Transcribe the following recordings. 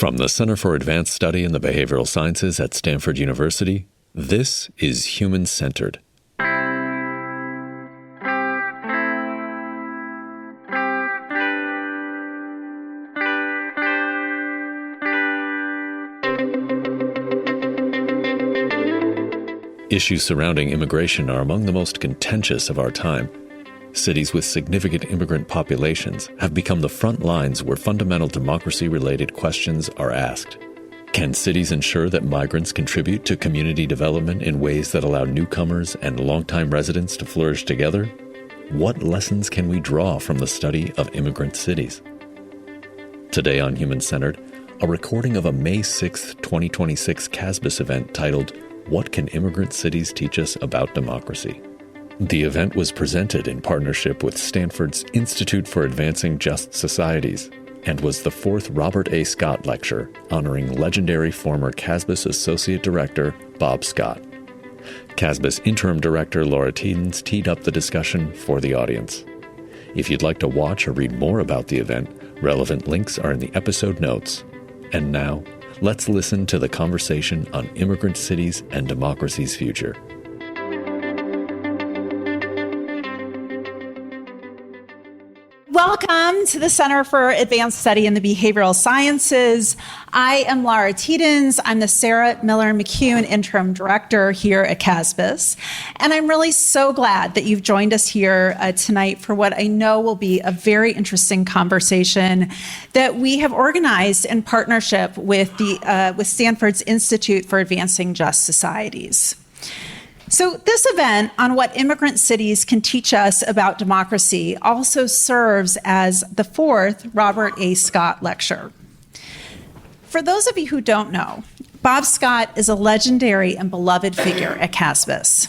From the Center for Advanced Study in the Behavioral Sciences at Stanford University, this is Human-Centered. Issues surrounding immigration are among the most contentious of our time. Cities with significant immigrant populations have become the front lines where fundamental democracy-related questions are asked. Can cities ensure that migrants contribute to community development in ways that allow newcomers and longtime residents to flourish together? What lessons can we draw from the study of immigrant cities? Today on Human-Centered, a recording of a May 6, 2026 CASBS event titled, "What Can Immigrant Cities Teach Us About Democracy?" The event was presented in partnership with Stanford's Institute for Advancing Just Societies and was the fourth Robert A. Scott Lecture honoring legendary former CASBS Associate Director Bob Scott. CASBS Interim Director Laura Tiedens teed up the discussion for the audience. If you'd like to watch or read more about the event, relevant links are in the episode notes. And now, let's listen to the conversation on immigrant cities and democracy's future. Welcome to the Center for Advanced Study in the Behavioral Sciences. I am Laura Tiedens. I'm the Sarah Miller McCune Interim Director here at CASBS. And I'm really so glad that you've joined us here tonight for what I know will be a very interesting conversation that we have organized in partnership with Stanford's Institute for Advancing Just Societies. So this event on what immigrant cities can teach us about democracy also serves as the fourth Robert A. Scott Lecture. For those of you who don't know, Bob Scott is a legendary and beloved figure at CASBS.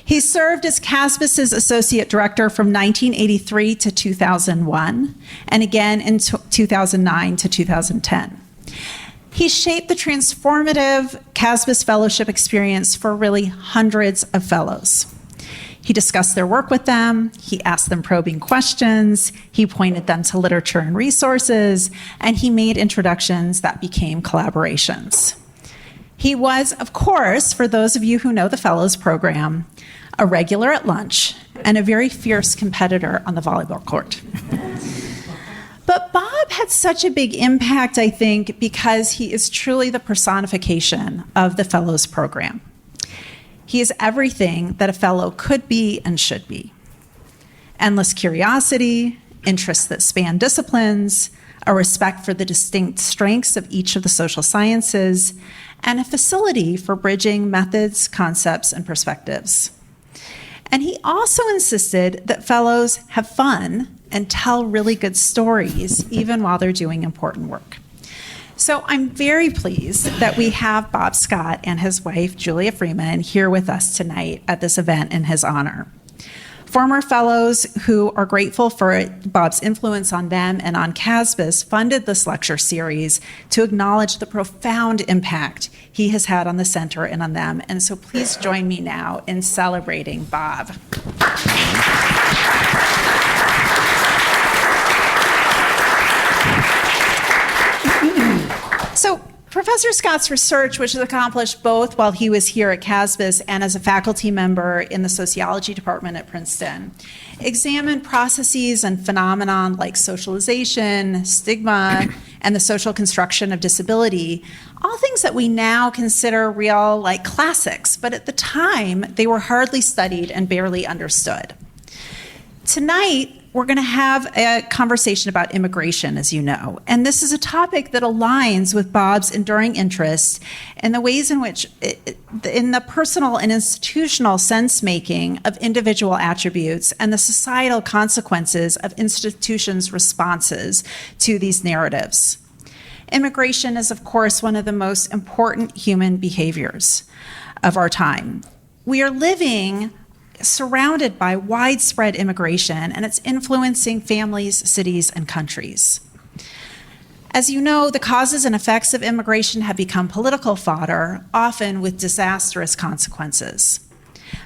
He served as CASBS's Associate Director from 1983 to 2001, and again in 2009 to 2010. He shaped the transformative CASBS fellowship experience for really hundreds of fellows. He discussed their work with them, he asked them probing questions, he pointed them to literature and resources, and he made introductions that became collaborations. He was, of course, for those of you who know the Fellows Program, a regular at lunch and a very fierce competitor on the volleyball court. But Bob had such a big impact, I think, because he is truly the personification of the Fellows Program. He is everything that a fellow could be and should be. Endless curiosity, interests that span disciplines, a respect for the distinct strengths of each of the social sciences, and a facility for bridging methods, concepts, and perspectives. And he also insisted that fellows have fun and tell really good stories, even while they're doing important work. So I'm very pleased that we have Bob Scott and his wife, Julia Freeman, here with us tonight at this event in his honor. Former fellows who are grateful for Bob's influence on them and on CASBS funded this lecture series to acknowledge the profound impact he has had on the center and on them. And so please join me now in celebrating Bob. So Professor Scott's research, which was accomplished both while he was here at CASBS and as a faculty member in the sociology department at Princeton, examined processes and phenomenon like socialization, stigma, and the social construction of disability, all things that we now consider real like classics, but at the time they were hardly studied and barely understood. Tonight, we're going to have a conversation about immigration, as you know, and this is a topic that aligns with Bob's enduring interest in the ways in which, in the personal and institutional sense-making of individual attributes and the societal consequences of institutions' responses to these narratives. Immigration is, of course, one of the most important human behaviors of our time. We are living surrounded by widespread immigration, and it's influencing families, cities, and countries. As you know, the causes and effects of immigration have become political fodder, often with disastrous consequences.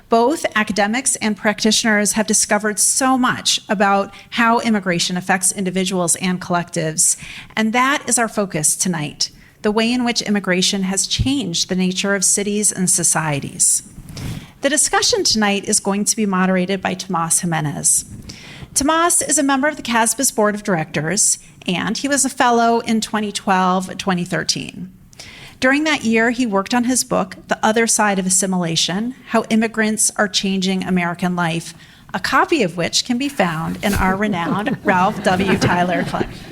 Both academics and practitioners have discovered so much about how immigration affects individuals and collectives, and that is our focus tonight, the way in which immigration has changed the nature of cities and societies. The discussion tonight is going to be moderated by Tomás Jiménez. Tomás is a member of the CASBS Board of Directors, and he was a fellow in 2012-2013. During that year, he worked on his book, The Other Side of Assimilation: How Immigrants Are Changing American Life, a copy of which can be found in our renowned Ralph W. Tyler collection.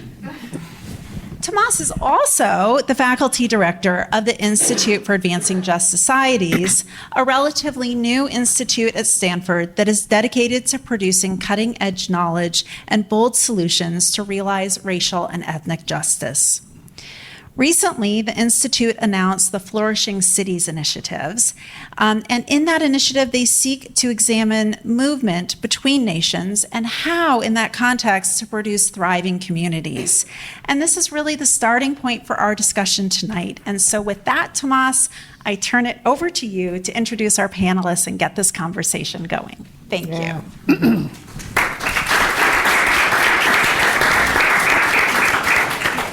Tomás is also the faculty director of the Institute for Advancing Just Societies, a relatively new institute at Stanford that is dedicated to producing cutting-edge knowledge and bold solutions to realize racial and ethnic justice. Recently, the Institute announced the Flourishing Cities initiatives, and in that initiative, they seek to examine movement between nations and how, in that context, to produce thriving communities. And this is really the starting point for our discussion tonight. And so with that, Tomás, I turn it over to you to introduce our panelists and get this conversation going. Thank you.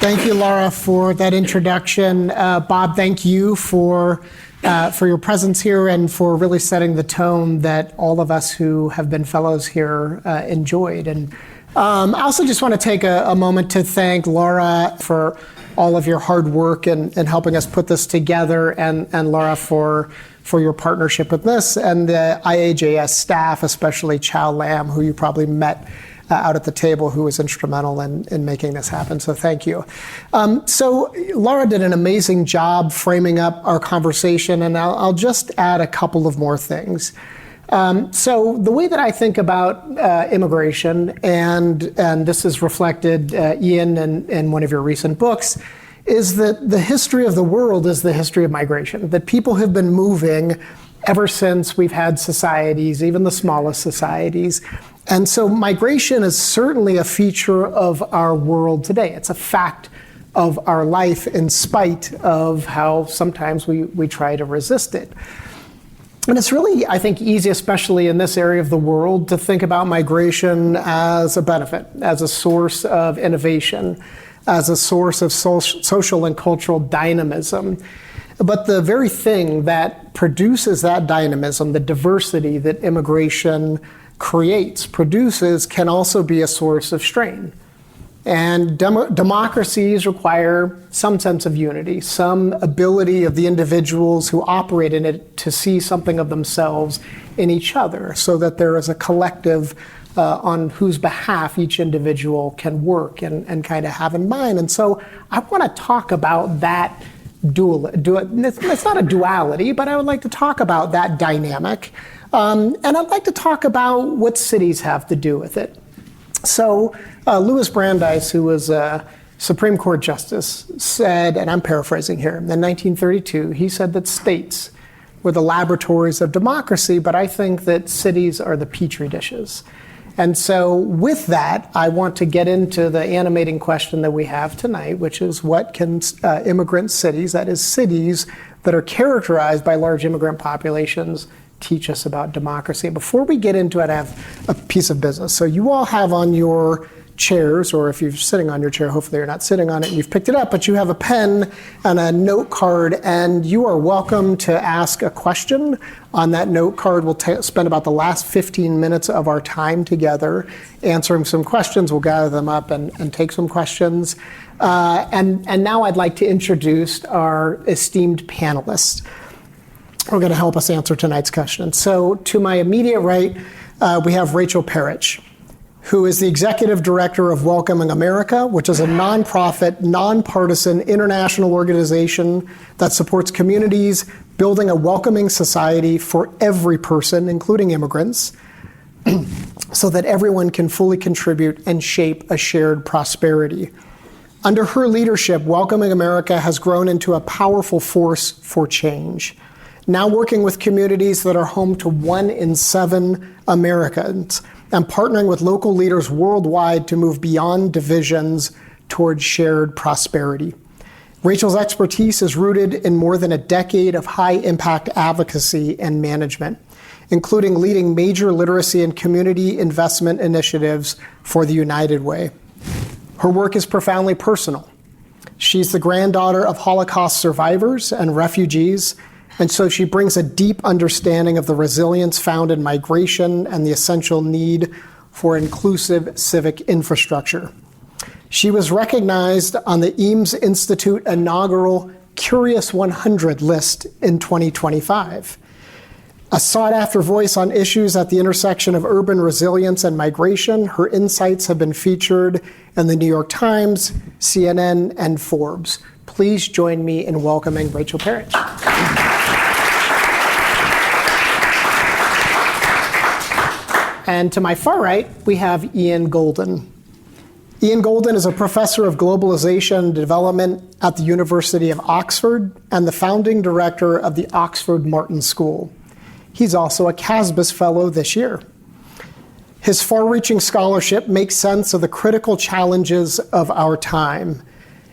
Thank you, Laura, for that introduction. Bob, thank you for your presence here and for really setting the tone that all of us who have been fellows here enjoyed. And I also just want to take a moment to thank Laura for all of your hard work and helping us put this together, and Laura for your partnership with this, and the IAJS staff, especially Chow Lam, who you probably met out at the table, who was instrumental in making this happen. So thank you. So Laura did an amazing job framing up our conversation, and I'll just add a couple of more things. So the way that I think about immigration, and this is reflected, Ian, in one of your recent books, is that the history of the world is the history of migration, that people have been moving ever since we've had societies, even the smallest societies. And so migration is certainly a feature of our world today. It's a fact of our life in spite of how sometimes we try to resist it. And it's really, I think, easy, especially in this area of the world, to think about migration as a benefit, as a source of innovation, as a source of social and cultural dynamism. But the very thing that produces that dynamism, the diversity that immigration produces, can also be a source of strain. And democracies require some sense of unity, some ability of the individuals who operate in it to see something of themselves in each other, so that there is a collective on whose behalf each individual can work and kind of have in mind. And so I want to talk about that it's not a duality, but I would like to talk about that dynamic. And I'd like to talk about what cities have to do with it. So Louis Brandeis, who was a Supreme Court justice, said, and I'm paraphrasing here, in 1932, he said that states were the laboratories of democracy, but I think that cities are the petri dishes. And so with that, I want to get into the animating question that we have tonight, which is what can immigrant cities, that is cities that are characterized by large immigrant populations, teach us about democracy? Before we get into it, I have a piece of business. So you all have on your chairs, or if you're sitting on your chair, hopefully you're not sitting on it and you've picked it up, but you have a pen and a note card, and you are welcome to ask a question on that note card. We'll spend about the last 15 minutes of our time together answering some questions. We'll gather them up and take some questions. And now I'd like to introduce our esteemed panelists who are going to help us answer tonight's question. So to my immediate right, we have Rachel Perić, who is the executive director of Welcoming America, which is a nonprofit, nonpartisan international organization that supports communities building a welcoming society for every person, including immigrants, so that everyone can fully contribute and shape a shared prosperity. Under her leadership, Welcoming America has grown into a powerful force for change, now working with communities that are home to 1 in 7 Americans, and partnering with local leaders worldwide to move beyond divisions towards shared prosperity. Rachel's expertise is rooted in more than a decade of high-impact advocacy and management, including leading major literacy and community investment initiatives for the United Way. Her work is profoundly personal. She's the granddaughter of Holocaust survivors and refugees, and so she brings a deep understanding of the resilience found in migration and the essential need for inclusive civic infrastructure. She was recognized on the Eames Institute inaugural Curious 100 list in 2025. A sought-after voice on issues at the intersection of urban resilience and migration, her insights have been featured in the New York Times, CNN, and Forbes. Please join me in welcoming Rachel Perić. And to my far right, we have Ian Goldin. Ian Goldin is a professor of globalization and development at the University of Oxford and the founding director of the Oxford Martin School. He's also a CASBS fellow this year. His far-reaching scholarship makes sense of the critical challenges of our time,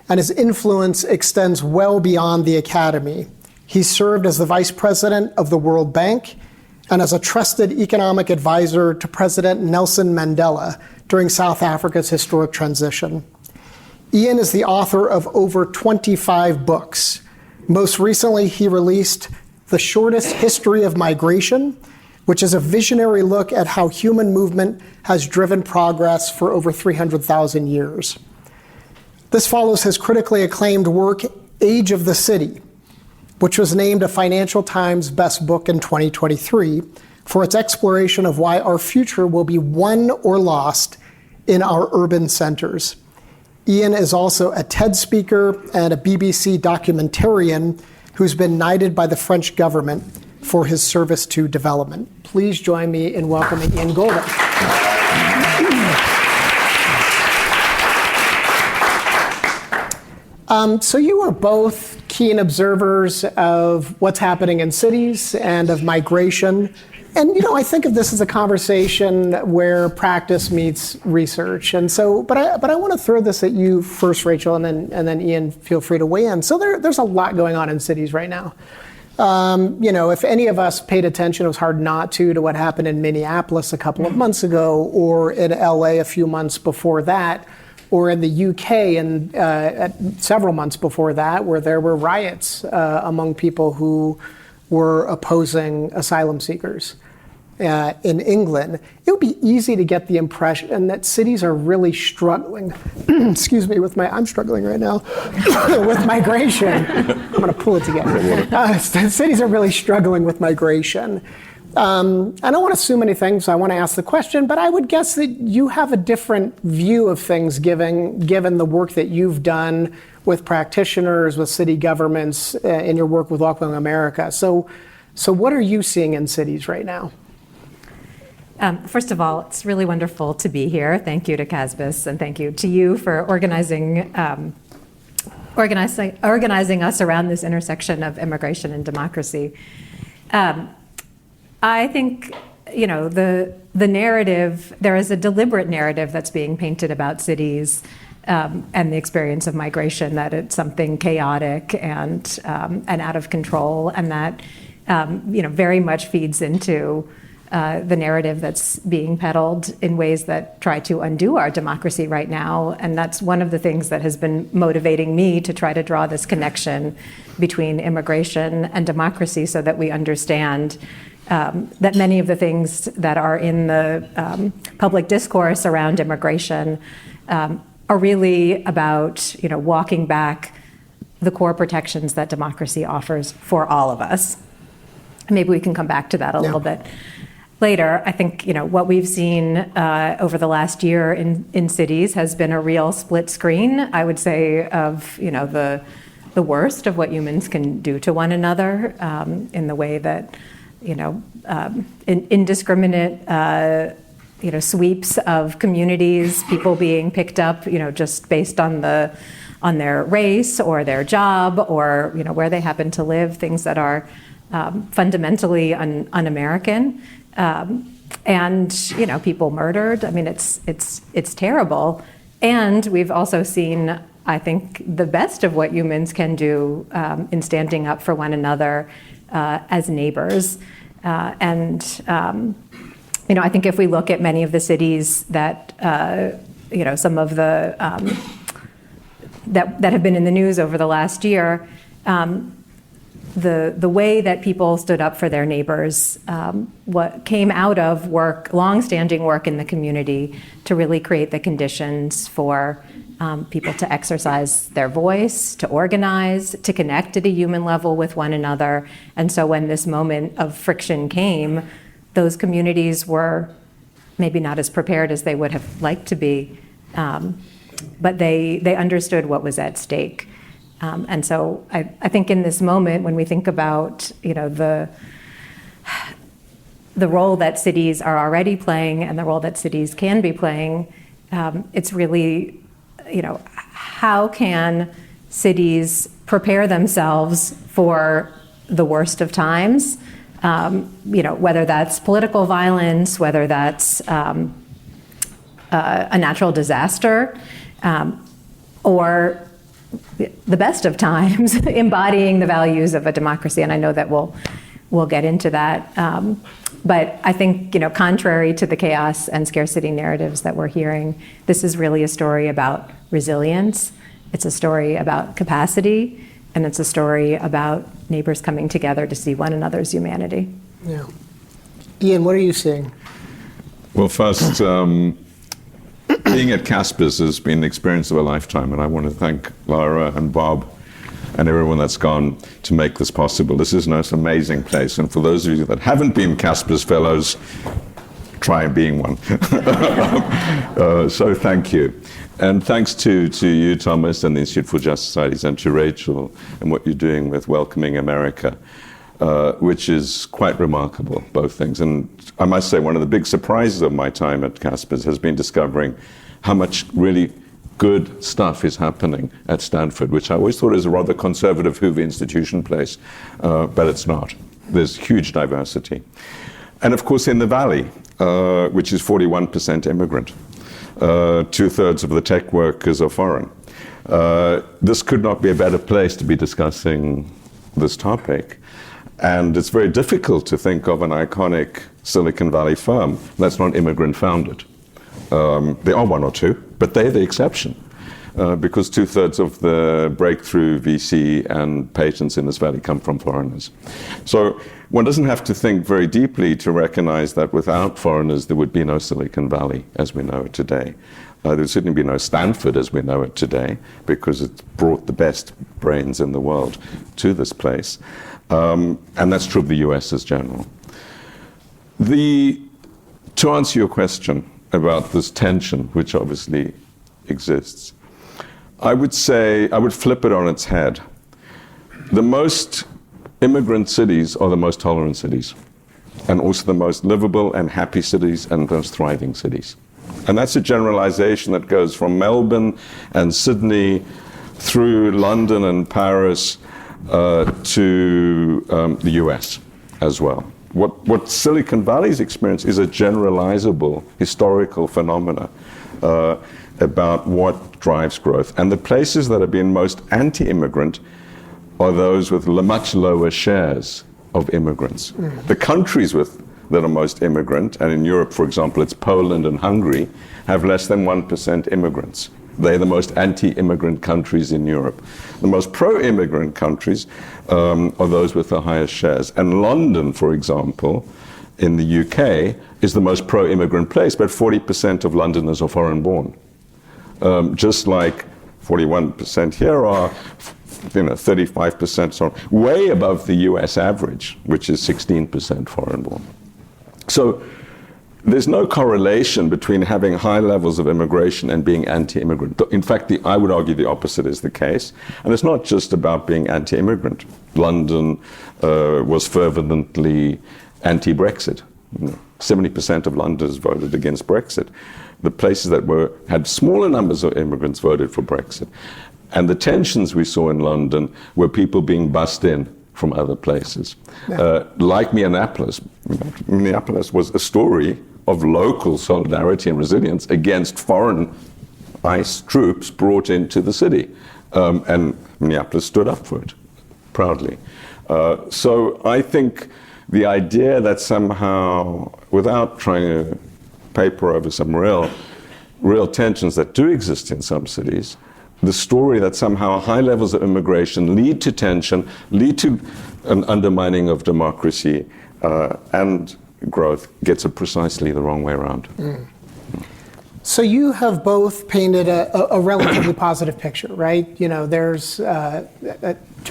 and his influence extends well beyond the academy. He served as the vice president of the World Bank and as a trusted economic advisor to President Nelson Mandela during South Africa's historic transition. Ian is the author of over 25 books. Most recently, he released The Shortest History of Migration, which is a visionary look at how human movement has driven progress for over 300,000 years. This follows his critically acclaimed work, Age of the City, which was named a Financial Times Best Book in 2023 for its exploration of why our future will be won or lost in our urban centers. Ian is also a TED speaker and a BBC documentarian who's been knighted by the French government for his service to development. Please join me in welcoming Ian Goldin. So you are both keen observers of what's happening in cities and of migration. And, I think of this as a conversation where practice meets research. And so, but I want to throw this at you first, Rachel, and then Ian, feel free to weigh in. So there's a lot going on in cities right now. If any of us paid attention, it was hard not to what happened in Minneapolis a couple of months ago, or in LA a few months before that, or in the UK and several months before that, where there were riots among people who were opposing asylum seekers. In England, it would be easy to get the impression that cities are really struggling. Excuse me, I'm struggling right now with migration. I'm going to pull it together. Cities are really struggling with migration. I don't want to assume anything, so I want to ask the question, but I would guess that you have a different view of things given the work that you've done with practitioners, with city governments, in your work with Welcoming America. So what are you seeing in cities right now? First of all, it's really wonderful to be here. Thank you to CASBS, and thank you to you for organizing us around this intersection of immigration and democracy. I think, the narrative, there is a deliberate narrative that's being painted about cities and the experience of migration, that it's something chaotic and out of control, and that, very much feeds into the narrative that's being peddled in ways that try to undo our democracy right now. And that's one of the things that has been motivating me to try to draw this connection between immigration and democracy, so that we understand that many of the things that are in the public discourse around immigration are really about, walking back the core protections that democracy offers for all of us. Maybe we can come back to that a little bit later. I think, what we've seen over the last year in cities has been a real split screen, I would say, of, the worst of what humans can do to one another, in the way that, indiscriminate, sweeps of communities, people being picked up, just based on their race or their job or, where they happen to live, things that are fundamentally un-American. And, people murdered. I mean, it's terrible. And we've also seen I think, the best of what humans can do in standing up for one another as neighbors. I think if we look at many of the cities that, some of the that have been in the news over the last year, the way that people stood up for their neighbors, what came out of long-standing work in the community to really create the conditions for people to exercise their voice, to organize, to connect at a human level with one another. And so when this moment of friction came, those communities were maybe not as prepared as they would have liked to be, but they understood what was at stake. And so I think in this moment, when we think about the role that cities are already playing and the role that cities can be playing, it's really, how can cities prepare themselves for the worst of times? Whether that's political violence, whether that's a natural disaster, or the best of times, embodying the values of a democracy. And I know that we'll get into that. But I think, contrary to the chaos and scarcity narratives that we're hearing, this is really a story about resilience. It's a story about capacity, and it's a story about neighbors coming together to see one another's humanity. Yeah. Ian, what are you seeing? Well, first, being at CASBS has been the experience of a lifetime, and I want to thank Lara and Bob and everyone that's gone to make this possible. This is the most amazing place, and for those of you that haven't been CASBS fellows, try being one. So thank you. And thanks to you, Thomas, and the Institute for Just Societies, and to Rachel, and what you're doing with Welcoming America, which is quite remarkable, both things. And I must say, one of the big surprises of my time at CASBS has been discovering how much really good stuff is happening at Stanford, which I always thought is a rather conservative Hoover Institution place, but it's not. There's huge diversity. And of course in the Valley, which is 41% immigrant, 2/3 of the tech workers are foreign. This could not be a better place to be discussing this topic. And it's very difficult to think of an iconic Silicon Valley firm that's not immigrant founded. There are one or two, but they're the exception, because 2/3 of the breakthrough VC and patents in this valley come from foreigners. So one doesn't have to think very deeply to recognize that without foreigners, there would be no Silicon Valley as we know it today. There would certainly be no Stanford as we know it today, because it's brought the best brains in the world to this place. And that's true of the US as general. To answer your question about this tension, which obviously exists, I would say, I would flip it on its head. The most immigrant cities are the most tolerant cities, and also the most livable and happy cities and most thriving cities. And that's a generalization that goes from Melbourne and Sydney through London and Paris to the US as well. What Silicon Valley's experience is a generalizable historical phenomena about what drives growth. And the places that have been most anti-immigrant are those with much lower shares of immigrants. The countries that are most immigrant, and in Europe, for example, it's Poland and Hungary, have less than 1% immigrants. They're the most anti-immigrant countries in Europe. The most pro-immigrant countries are those with the highest shares. And London, for example, in the UK, is the most pro-immigrant place, but 40% of Londoners are foreign-born. Just like 41% here are, 35%, so way above the US average, which is 16% foreign-born. So there's no correlation between having high levels of immigration and being anti-immigrant. In fact, I would argue the opposite is the case. And it's not just about being anti-immigrant. London was fervently anti-Brexit. 70% of Londoners voted against Brexit. The places that had smaller numbers of immigrants voted for Brexit. And the tensions we saw in London were people being bussed in from other places. Yeah. Like Minneapolis. Minneapolis was a story of local solidarity and resilience against foreign ICE troops brought into the city. And Minneapolis stood up for it, proudly. So I think the idea that somehow, without trying to paper over some real tensions that do exist in some cities, the story that somehow high levels of immigration lead to tension, lead to an undermining of democracy and growth gets it precisely the wrong way around. So you have both painted a relatively positive picture, right? You know, there's, to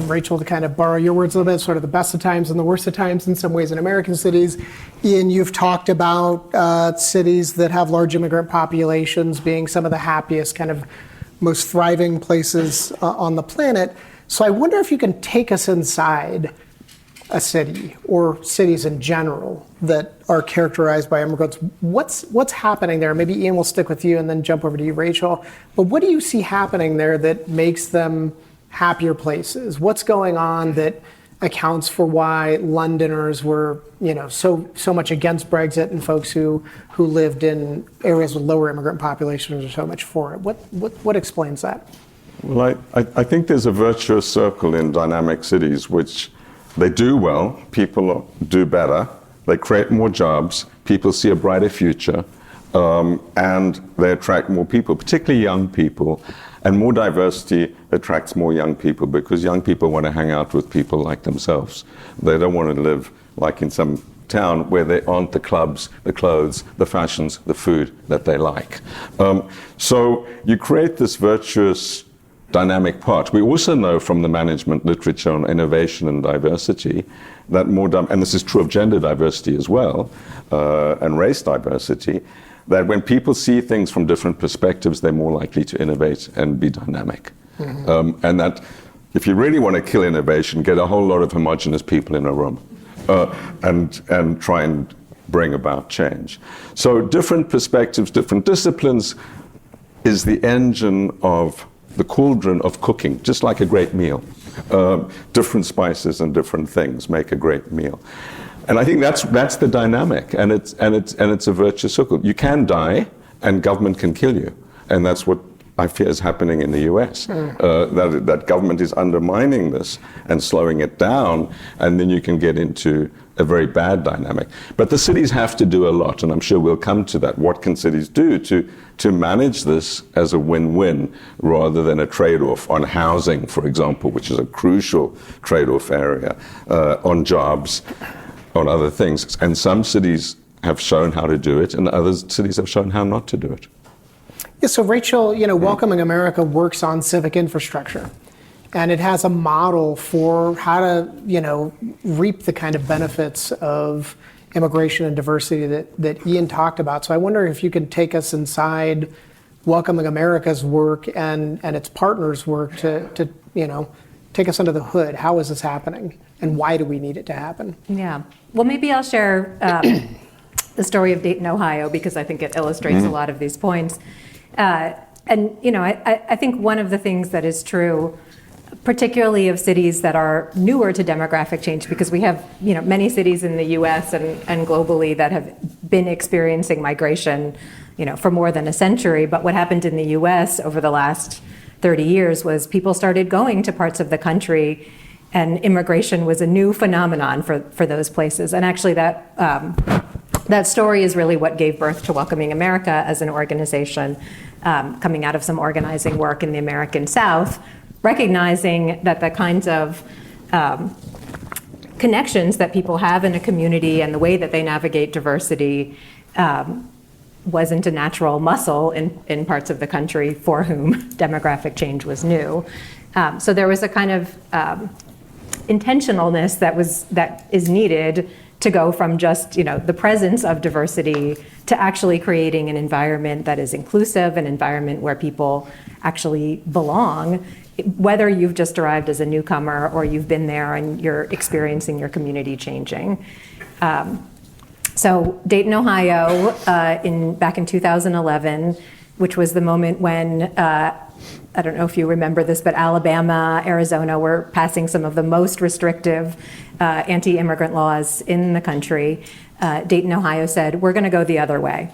Rachel, to kind of borrow your words a little bit, sort of the best of times and the worst of times in some ways in American cities. Ian, you've talked about cities that have large immigrant populations being some of the happiest, kind of most thriving places on the planet. So I wonder if you can take us inside a city or cities in general that are characterized by immigrants. What's happening there? Maybe Ian will stick with you and then jump over to you, Rachel. But what do you see happening there that makes them happier places? What's going on that accounts for why Londoners were, you know, so much against Brexit and folks who lived in areas with lower immigrant populations are so much for it? What explains that? Well, I think there's a virtuous circle in dynamic cities which they do well, people do better, they create more jobs, people see a brighter future, and they attract more people, particularly young people. And more diversity attracts more young people because young people want to hang out with people like themselves. They don't want to live like in some town where there aren't the clubs, the clothes, the fashions, the food that they like. So you create this virtuous dynamic part. We also know from the management literature on innovation and diversity that and this is true of gender diversity as well, and race diversity, that when people see things from different perspectives, they're more likely to innovate and be dynamic. And that if you really want to kill innovation, get a whole lot of homogenous people in a room and try and bring about change. So different perspectives, different disciplines is the engine of the cauldron of cooking, just like a great meal. Different spices and different things make a great meal. And I think that's the dynamic, and it's a virtuous circle. You can die, and government can kill you, and that's what I fear is happening in the US. That government is undermining this and slowing it down, and then you can get into a very bad dynamic. But the cities have to do a lot, and I'm sure we'll come to that. What can cities do to manage this as a win-win rather than a trade-off on housing, for example, which is a crucial trade-off area, on jobs, on other things. And some cities have shown how to do it, and other cities have shown how not to do it. Yeah, so Rachel, you know, Welcoming America works on civic infrastructure. And it has a model for how to, you know, reap the kind of benefits of immigration and diversity that Ian talked about. So I wonder if you could take us inside Welcoming America's work and its partners' work to you know, take us under the hood. How is this happening? And why do we need it to happen? Yeah. Well, maybe I'll share the story of Dayton, Ohio, because I think it illustrates a lot of these points. And, you know, I think one of the things that is true, particularly of cities that are newer to demographic change, because we have, you know, many cities in the US and globally that have been experiencing migration, you know, for more than a century. But what happened in the US over the last 30 years was people started going to parts of the country, and immigration was a new phenomenon for those places. And actually that story is really what gave birth to Welcoming America as an organization, coming out of some organizing work in the American South, recognizing that the kinds of connections that people have in a community and the way that they navigate diversity wasn't a natural muscle in parts of the country for whom demographic change was new. So there was a kind of intentionalness that is needed to go from just, you know, the presence of diversity to actually creating an environment that is inclusive, an environment where people actually belong, whether you've just arrived as a newcomer or you've been there and you're experiencing your community changing. So Dayton, Ohio, back in 2011, which was the moment when, I don't know if you remember this, but Alabama, Arizona were passing some of the most restrictive anti-immigrant laws in the country. Dayton, Ohio said, we're going to go the other way.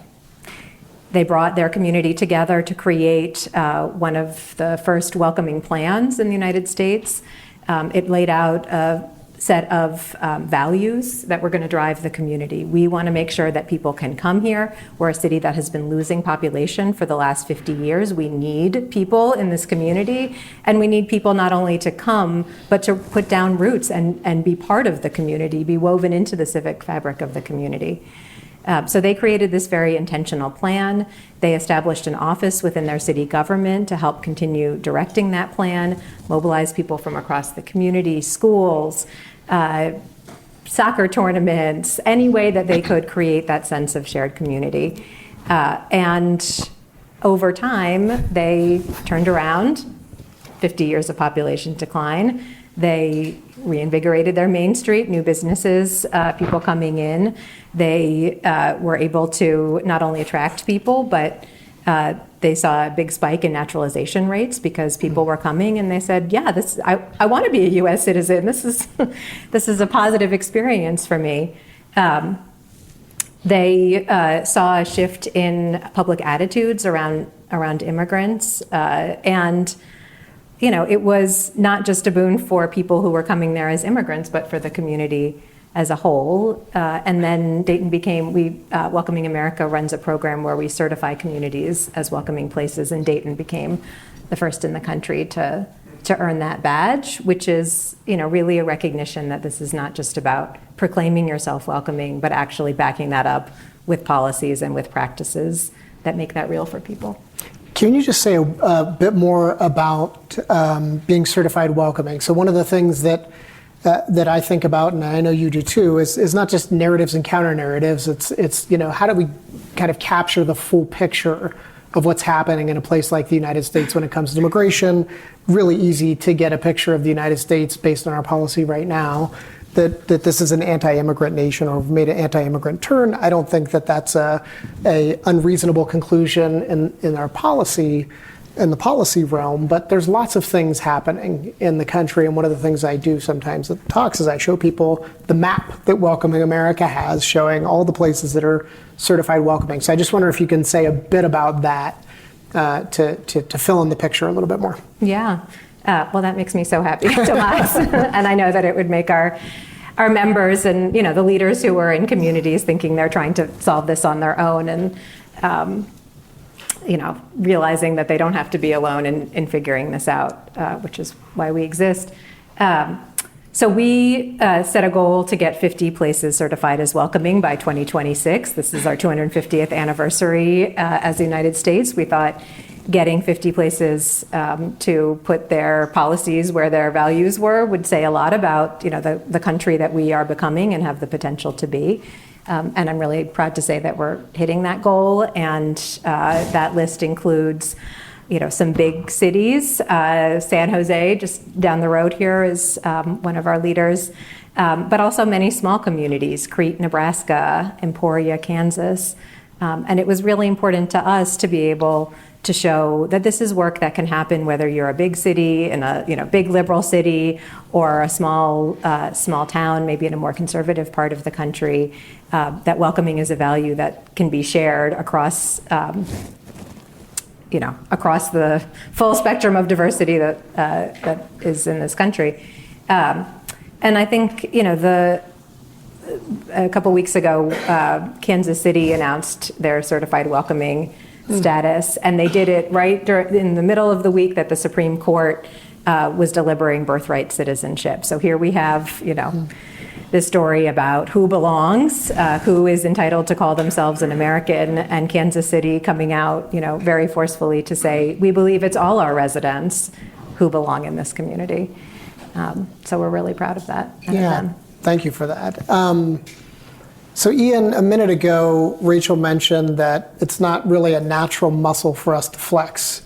They brought their community together to create one of the first welcoming plans in the United States. It laid out a set of values that were going to drive the community. We want to make sure that people can come here. We're a city that has been losing population for the last 50 years. We need people in this community, and we need people not only to come, but to put down roots and be part of the community, be woven into the civic fabric of the community. So they created this very intentional plan. They established an office within their city government to help continue directing that plan, mobilize people from across the community, schools, soccer tournaments, any way that they could create that sense of shared community. And over time, they turned around, 50 years of population decline. They reinvigorated their main street, new businesses, people coming in. They were able to not only attract people, but they saw a big spike in naturalization rates because people were coming and they said, yeah, I want to be a US citizen. This is a positive experience for me. They saw a shift in public attitudes around immigrants, and it was not just a boon for people who were coming there as immigrants, but for the community as a whole. And then Dayton Welcoming America runs a program where we certify communities as welcoming places, and Dayton became the first in the country to earn that badge, which is, really a recognition that this is not just about proclaiming yourself welcoming, but actually backing that up with policies and with practices that make that real for people. Can you just say a bit more about being certified welcoming? So one of the things that I think about, and I know you do too, is not just narratives and counter narratives. It's how do we kind of capture the full picture of what's happening in a place like the United States when it comes to immigration? Really easy to get a picture of the United States based on our policy right now. That this is an anti-immigrant nation, or made an anti-immigrant turn. I don't think that that's a unreasonable conclusion in our policy, in the policy realm, but there's lots of things happening in the country, and one of the things I do sometimes at talks is I show people the map that Welcoming America has, showing all the places that are certified welcoming. So I just wonder if you can say a bit about that to fill in the picture a little bit more. Yeah. Well, that makes me so happy, Tomás. And I know that it would make our members and the leaders who are in communities thinking they're trying to solve this on their own, and realizing that they don't have to be alone in figuring this out, which is why we exist. So we set a goal to get 50 places certified as welcoming by 2026. This is our 250th anniversary as the United States. We thought getting 50 places to put their policies where their values were would say a lot about the country that we are becoming and have the potential to be. And I'm really proud to say that we're hitting that goal. And that list includes some big cities. San Jose, just down the road here, is one of our leaders. But also many small communities, Crete, Nebraska, Emporia, Kansas. And it was really important to us to be able to show that this is work that can happen whether you're a big city in a big liberal city, or a small town, maybe in a more conservative part of the country. That welcoming is a value that can be shared across across the full spectrum of diversity that is in this country. And I think a couple weeks ago, Kansas City announced their certified welcoming status, and they did it right in the middle of the week that the Supreme Court was deliberating birthright citizenship. So here we have, this story about who belongs, who is entitled to call themselves an American, and Kansas City coming out, very forcefully to say, we believe it's all our residents who belong in this community. So we're really proud of that. Yeah, thank you for that. So Ian, a minute ago, Rachel mentioned that it's not really a natural muscle for us to flex,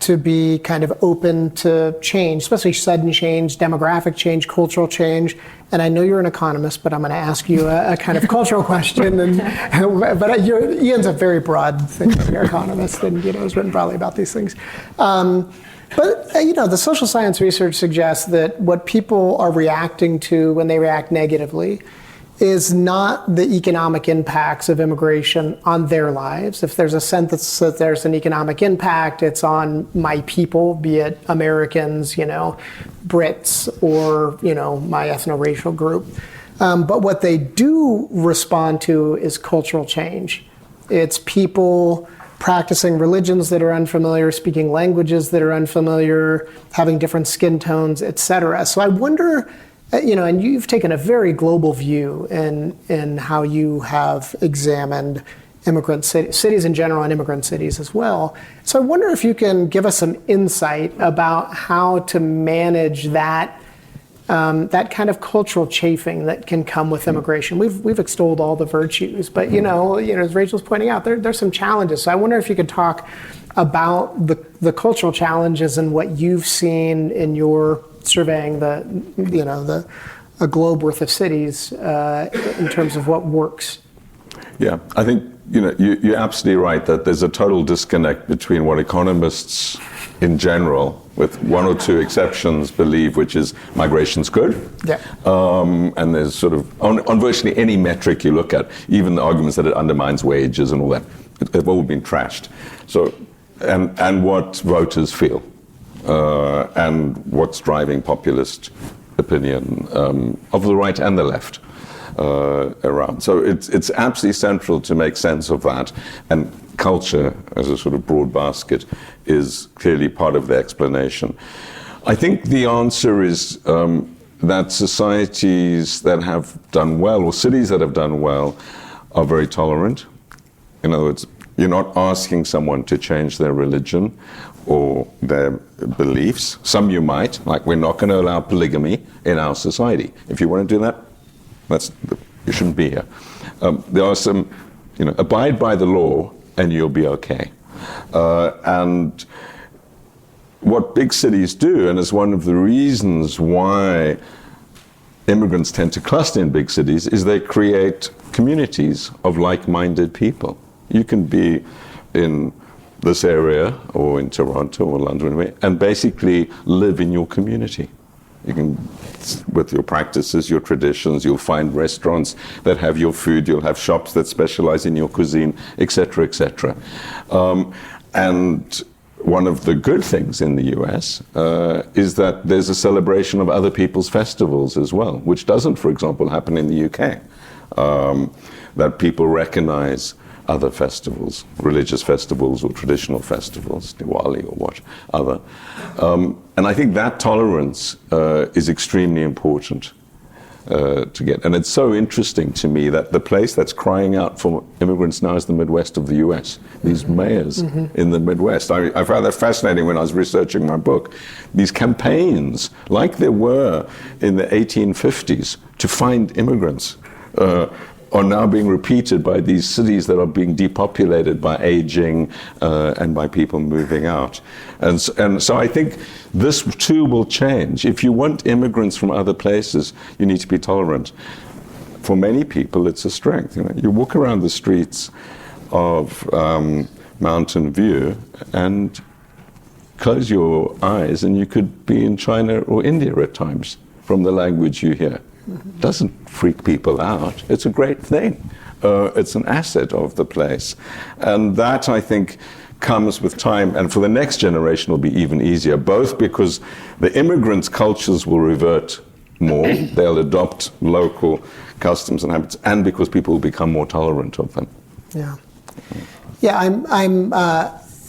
to be kind of open to change, especially sudden change, demographic change, cultural change. And I know you're an economist, but I'm going to ask you a kind of cultural question. But Ian's a very broad economist, and has written broadly about these things. But the social science research suggests that what people are reacting to when they react negatively is not the economic impacts of immigration on their lives. If there's a sense that there's an economic impact, it's on my people, be it Americans, Brits, or, my ethno-racial group. But what they do respond to is cultural change. It's people practicing religions that are unfamiliar, speaking languages that are unfamiliar, having different skin tones, et cetera. So I wonder, and you've taken a very global view in how you have examined immigrant cities in general and immigrant cities as well. So I wonder if you can give us some insight about how to manage that kind of cultural chafing that can come with immigration. We've extolled all the virtues, but as Rachel's pointing out, there's some challenges. So I wonder if you could talk about the cultural challenges and what you've seen in your surveying a globe worth of cities in terms of what works. Yeah, I think you're absolutely right that there's a total disconnect between what economists in general, with one or two exceptions, believe, which is migration's good. Yeah. And there's sort of, on virtually any metric you look at, even the arguments that it undermines wages and all that, they've all been trashed. So, and what voters feel, and what's driving populist opinion of the right and the left around. So it's absolutely central to make sense of that. And culture, as a sort of broad basket, is clearly part of the explanation. I think the answer is that societies that have done well, or cities that have done well, are very tolerant. In other words, you're not asking someone to change their religion or their beliefs. Some you might, like we're not going to allow polygamy in our society. If you want to do that, you shouldn't be here. There are some, abide by the law and you'll be okay. And what big cities do, and it's one of the reasons why immigrants tend to cluster in big cities, is they create communities of like-minded people. You can be in this area or in Toronto or London and basically live in your community. You can, with your practices, your traditions, you'll find restaurants that have your food, you'll have shops that specialize in your cuisine, etc., etc. And one of the good things in the US is that there's a celebration of other people's festivals as well, which doesn't, for example, happen in the UK. That people recognize other festivals, religious festivals or traditional festivals, Diwali or what other. And I think that tolerance is extremely important to get. And it's so interesting to me that the place that's crying out for immigrants now is the Midwest of the US. These mayors in the Midwest. I found that fascinating when I was researching my book. These campaigns, like there were in the 1850s, to find immigrants, are now being repeated by these cities that are being depopulated by aging and by people moving out. And so I think this too will change. If you want immigrants from other places, you need to be tolerant. For many people, it's a strength. You walk around the streets of Mountain View and close your eyes and you could be in China or India at times from the language you hear. Doesn't freak people out. It's a great thing. It's an asset of the place. And that, I think, comes with time. And for the next generation, will be even easier, both because the immigrants' cultures will revert more. They'll adopt local customs and habits, and because people will become more tolerant of them. Yeah. Yeah,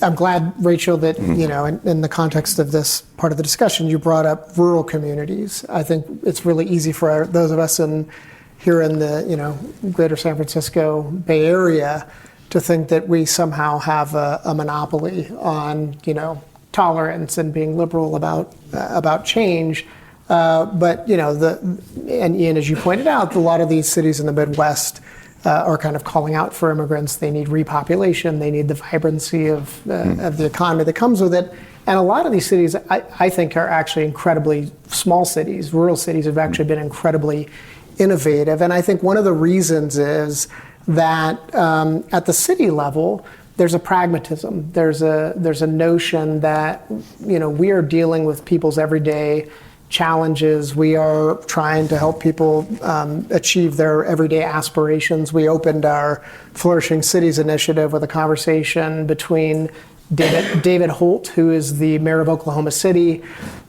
I'm glad, Rachel, that, in the context of this part of the discussion, you brought up rural communities. I think it's really easy for those of us here in the, greater San Francisco Bay Area to think that we somehow have a monopoly on, tolerance and being liberal about change. But, and Ian, as you pointed out, a lot of these cities in the Midwest are kind of calling out for immigrants. They need repopulation. They need the vibrancy of the economy that comes with it. And a lot of these cities, I think, are actually incredibly small cities. Rural cities have actually been incredibly innovative. And I think one of the reasons is that at the city level, there's a pragmatism. There's a notion that, we are dealing with people's everyday challenges. We are trying to help people achieve their everyday aspirations. We opened our Flourishing Cities initiative with a conversation between David Holt, who is the mayor of Oklahoma City,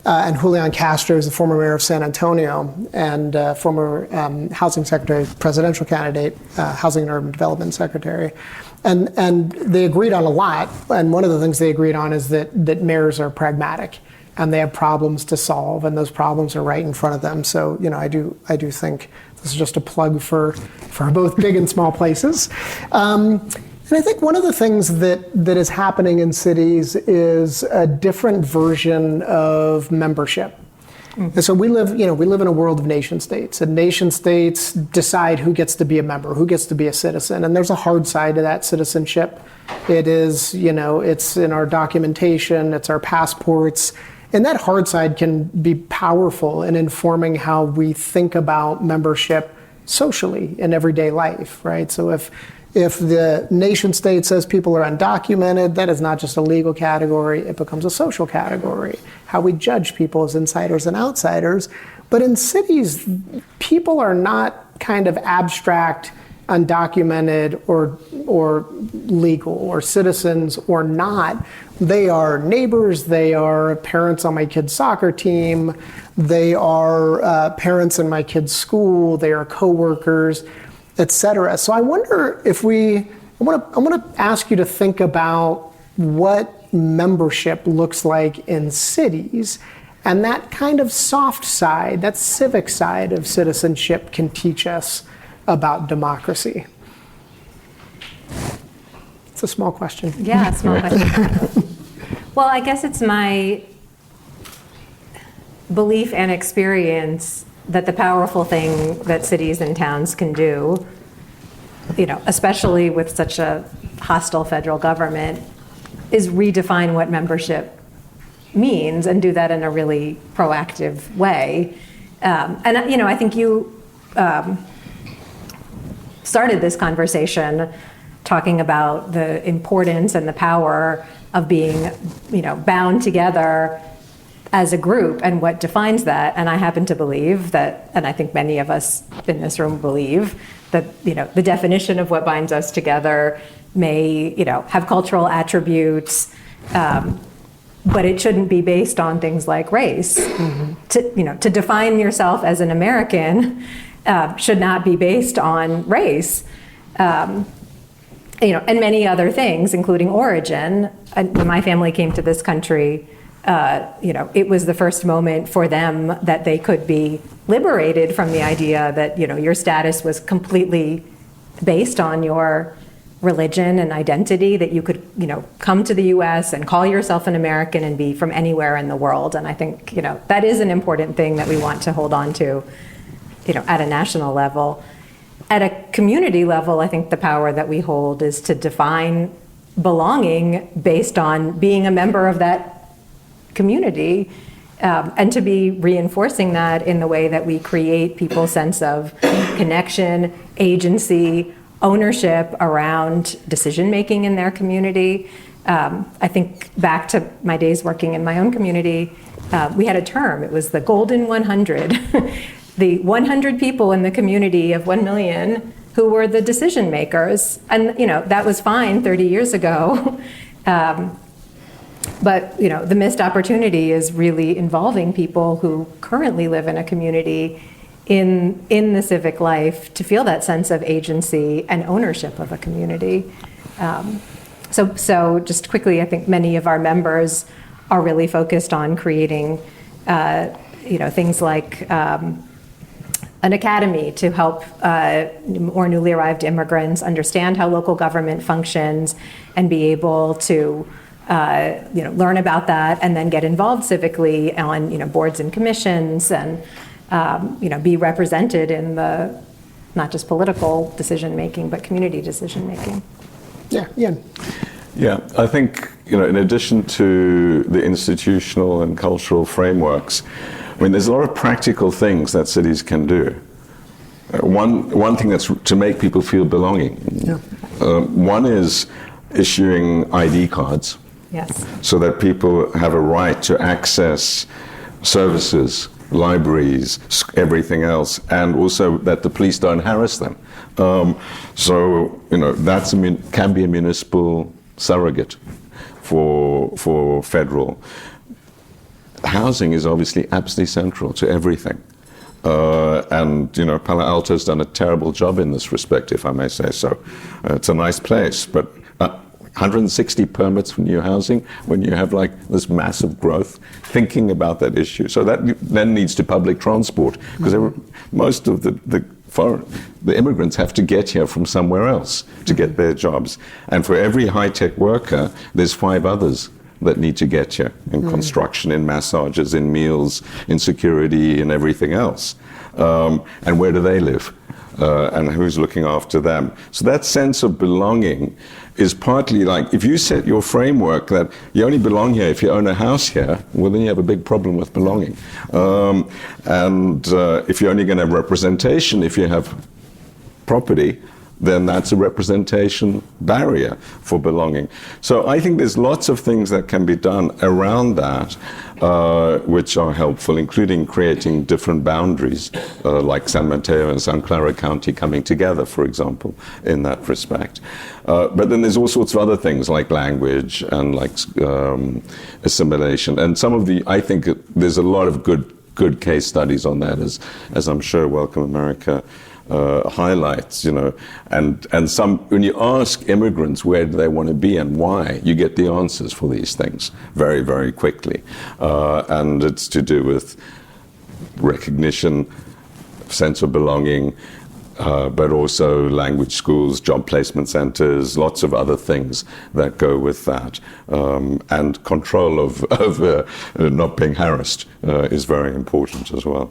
and Julian Castro, who's the former mayor of San Antonio and former housing secretary, presidential candidate, housing and urban development secretary. And they agreed on a lot. And one of the things they agreed on is that mayors are pragmatic and they have problems to solve, and those problems are right in front of them. So, I do think this is just a plug for both big and small places. And I think one of the things that is happening in cities is a different version of membership. Mm-hmm. And so we live in a world of nation states, and nation states decide who gets to be a member, who gets to be a citizen. And there's a hard side to that citizenship. It is, it's in our documentation, it's our passports. And that hard side can be powerful in informing how we think about membership socially in everyday life, right? So if the nation state says people are undocumented, that is not just a legal category, it becomes a social category. How we judge people as insiders and outsiders. But in cities, people are not kind of abstract, undocumented, or legal, or citizens, or not. They are neighbors, they are parents on my kid's soccer team, they are parents in my kid's school, they are coworkers, etc. So I wonder if I want to ask you to think about what membership looks like in cities, and that kind of soft side, that civic side of citizenship can teach us about democracy. It's a small question. Yeah, a small question. Well, I guess it's my belief and experience that the powerful thing that cities and towns can do, especially with such a hostile federal government, is redefine what membership means and do that in a really proactive way. And I think you started this conversation talking about the importance and the power of being, bound together as a group and what defines that. And I happen to believe that, and I think many of us in this room believe that, the definition of what binds us together may, have cultural attributes, but it shouldn't be based on things like race. Mm-hmm. To define yourself as an American should not be based on race. And many other things, including origin. When my family came to this country, it was the first moment for them that they could be liberated from the idea that, your status was completely based on your religion and identity, that you could, come to the US and call yourself an American and be from anywhere in the world. And I think, that is an important thing that we want to hold on to, at a national level. At a community level, I think the power that we hold is to define belonging based on being a member of that community, and to be reinforcing that in the way that we create people's sense of connection, agency, ownership around decision-making in their community. I think back to my days working in my own community, we had a term, it was the Golden 100. The 100 people in the community of 1 million who were the decision makers. And, that was fine 30 years ago. But, the missed opportunity is really involving people who currently live in a community in the civic life to feel that sense of agency and ownership of a community. So just quickly, I think many of our members are really focused on creating, things like an academy to help more newly arrived immigrants understand how local government functions and be able to learn about that and then get involved civically on boards and commissions and be represented in the not just political decision making but community decision making. Yeah, Ian. Yeah, I think in addition to the institutional and cultural frameworks, there's a lot of practical things that cities can do. One thing that's to make people feel belonging. Yeah. One is issuing ID cards. Yes. So that people have a right to access services libraries, everything else, and also that the police don't harass them. So, that can be a municipal surrogate for federal. Housing is obviously absolutely central to everything. And Palo Alto's done a terrible job in this respect, if I may say so. It's a nice place, but 160 permits for new housing when you have this massive growth, thinking about that issue. So that then leads to public transport, because most of the immigrants have to get here from somewhere else to get their jobs. And for every high-tech worker, there's 5 others that need to get here in construction, in massages, in meals, in security, and everything else. And where do they live? And who's looking after them? So that sense of belonging is partly if you set your framework that you only belong here if you own a house here, well, then you have a big problem with belonging. And if you're only going to have representation if you have property, then that's a representation barrier for belonging. So I think there's lots of things that can be done around that, which are helpful, including creating different boundaries, like San Mateo and San Clara County coming together, for example, in that respect. But then there's all sorts of other things like language and assimilation. And I think there's a lot of good case studies on that, as I'm sure Welcome America highlights, and some, when you ask immigrants where do they want to be and why, you get the answers for these things very, very quickly. And it's to do with recognition, sense of belonging, but also language schools, job placement centers, lots of other things that go with that. And control of not being harassed is very important as well.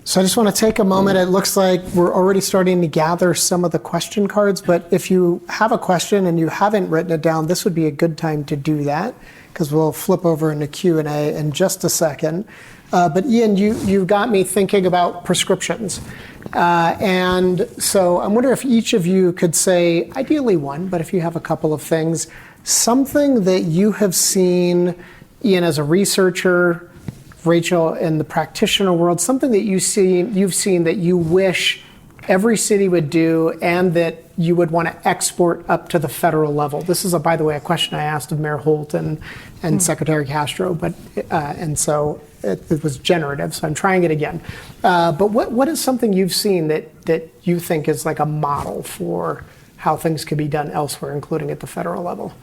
So I just want to take a moment. It looks like we're already starting to gather some of the question cards, but if you have a question and you haven't written it down, this would be a good time to do that, because we'll flip over into Q&A in just a second. But Ian, you got me thinking about prescriptions. And so I wonder if each of you could say, ideally one, but if you have a couple of things, something that you have seen, Ian, as a researcher, Rachel, in the practitioner world, something that you've seen that you wish every city would do and that you would want to export up to the federal level. This is, by the way, a question I asked of Mayor Holt and Secretary Castro, but and so it was generative, so I'm trying it again. But what is something you've seen that you think is like a model for how things could be done elsewhere, including at the federal level?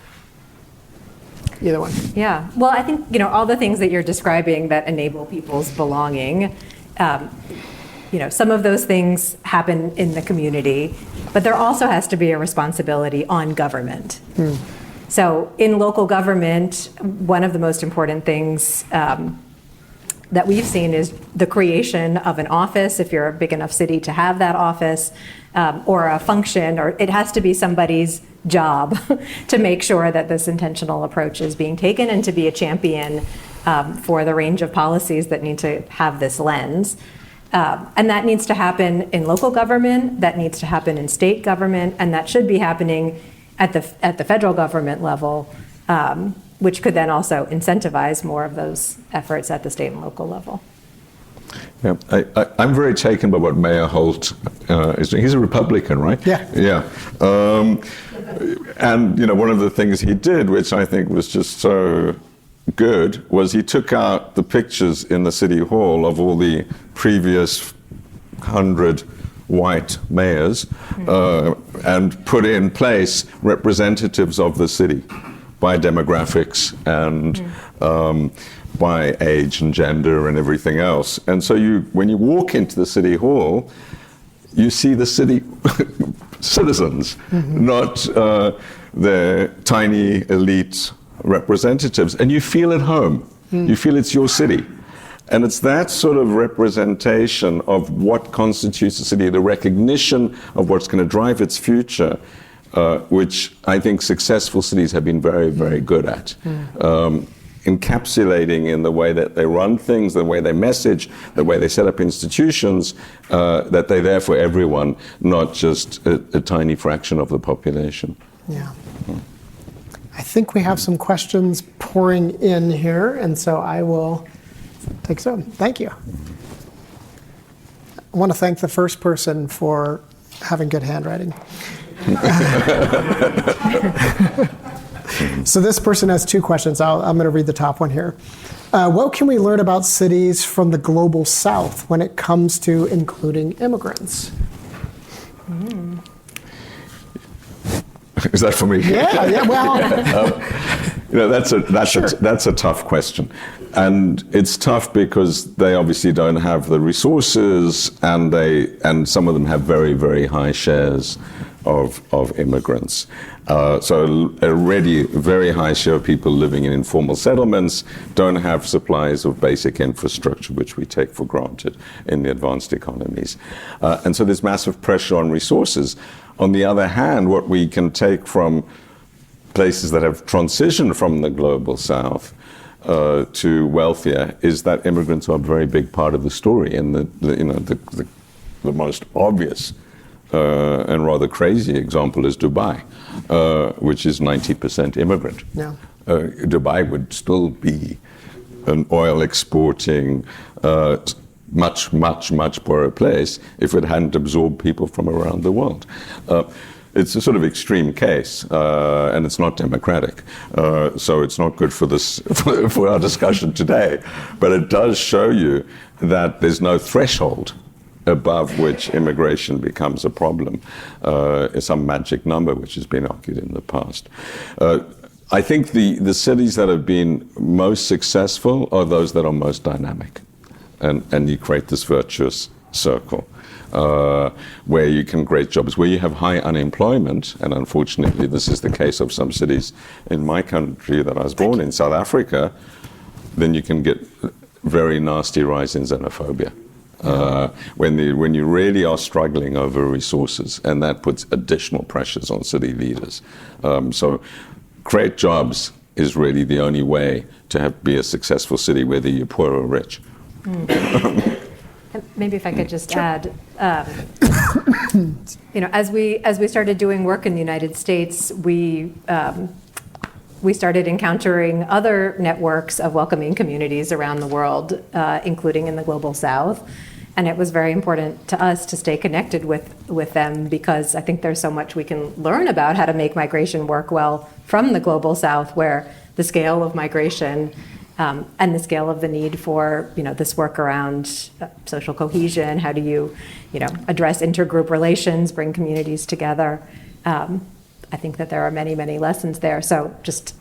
Either one. Yeah. Well, I think, all the things that you're describing that enable people's belonging, some of those things happen in the community, but there also has to be a responsibility on government. So in local government, one of the most important things that we've seen is the creation of an office, if you're a big enough city to have that office, or a function, or it has to be somebody's job to make sure that this intentional approach is being taken and to be a champion for the range of policies that need to have this lens. And that needs to happen in local government, that needs to happen in state government, and that should be happening at the federal government level, which could then also incentivize more of those efforts at the state and local level. Yeah, I'm very taken by what Mayor Holt is doing. He's a Republican, right? Yeah. Yeah. And one of the things he did, which I think was just so good, was he took out the pictures in the city hall of all the previous 100 white mayors and put in place representatives of the city by demographics and by age and gender and everything else. And so when you walk into the city hall, you see the city citizens, not the tiny elite representatives, and you feel at home. You feel it's your city. And it's that sort of representation of what constitutes a city, the recognition of what's going to drive its future, which I think successful cities have been very, very good at. Encapsulating in the way that they run things, the way they message, the way they set up institutions, that they're there for everyone, not just a tiny fraction of the population. Yeah. I think we have some questions pouring in here, and so I will Take so. Thank you. I want to thank the first person for having good handwriting. So this person has two questions. I'm going to read the top one here. What can we learn about cities from the global south when it comes to including immigrants? Is that for me? Yeah. Well, that's a tough question, and it's tough because they obviously don't have the resources, and some of them have very, very high shares of immigrants. So already a very high share of people living in informal settlements don't have supplies of basic infrastructure, which we take for granted in the advanced economies. And so there's massive pressure on resources. On the other hand, what we can take from places that have transitioned from the global south to wealthier is that immigrants are a very big part of the story. And the most obvious and rather crazy example is Dubai, which is 90% immigrant. Yeah. Dubai would still be an oil exporting, much, much, much poorer place if it hadn't absorbed people from around the world. It's a sort of extreme case, and it's not democratic. So it's not good for this for our discussion today. But it does show you that there's no threshold above which immigration becomes a problem. It's some magic number which has been argued in the past. I think the cities that have been most successful are those that are most dynamic. And you create this virtuous circle where you can create jobs, where you have high unemployment, and unfortunately this is the case of some cities in my country that I was born in, South Africa, then you can get very nasty rise in xenophobia. When you really are struggling over resources, and that puts additional pressures on city leaders. So create jobs is really the only way to be a successful city, whether you're poor or rich. Maybe if I could just add, as we started doing work in the United States, we started encountering other networks of welcoming communities around the world, including in the global south. And it was very important to us to stay connected with them, because I think there's so much we can learn about how to make migration work well from the global south, where the scale of migration and the scale of the need for this work around social cohesion. How do you address intergroup relations, bring communities together? I think that there are many, many lessons there. So just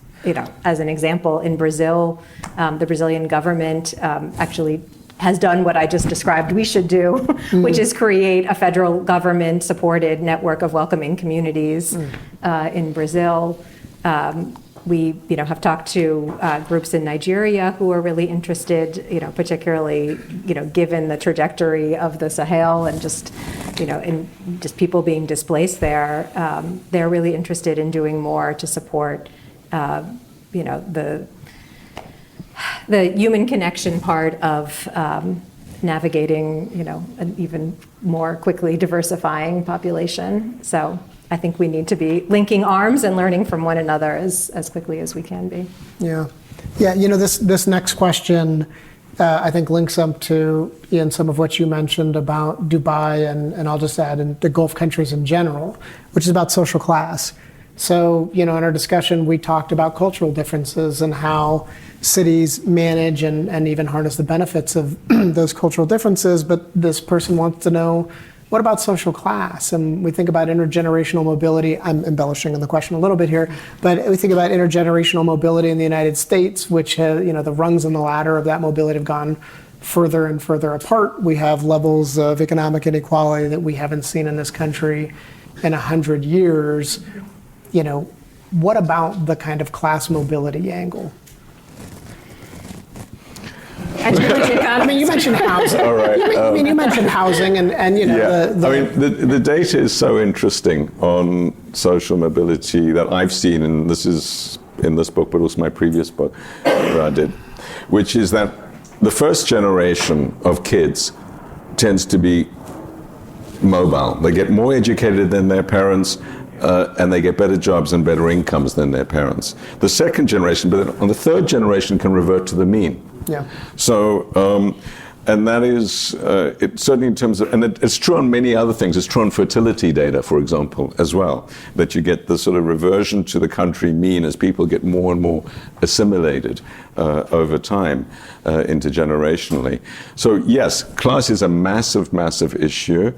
as an example, in Brazil, the Brazilian government actually has done what I just described we should do, which is create a federal government-supported network of welcoming communities in Brazil. We have talked to groups in Nigeria who are really interested, particularly, given the trajectory of the Sahel and just people being displaced there. They're really interested in doing more to support, the human connection part of navigating, an even more quickly diversifying population. So I think we need to be linking arms and learning from one another as quickly as we can be. Yeah. This next question, I think links up to, Ian, some of what you mentioned about Dubai, and I'll just add in the Gulf countries in general, which is about social class. So, in our discussion, we talked about cultural differences and how cities manage and even harness the benefits of those cultural differences. But this person wants to know, what about social class? And we think about intergenerational mobility. I'm embellishing on the question a little bit here, but we think about intergenerational mobility in the United States, which the rungs on the ladder of that mobility have gone further and further apart. We have levels of economic inequality that we haven't seen in this country in 100 years. What about the kind of class mobility angle? You mentioned housing. All right. You mentioned housing, and the data is so interesting on social mobility that I've seen, and this is in this book, but also my previous book that I did, which is that the first generation of kids tends to be mobile. They get more educated than their parents, and they get better jobs and better incomes than their parents. The second generation, but on the third generation, can revert to the mean. Yeah. So, and that is, it certainly in terms of, and it's true on many other things. It's true on fertility data, for example, as well, that you get the sort of reversion to the country mean as people get more and more assimilated over time, intergenerationally. So yes, class is a massive, massive issue,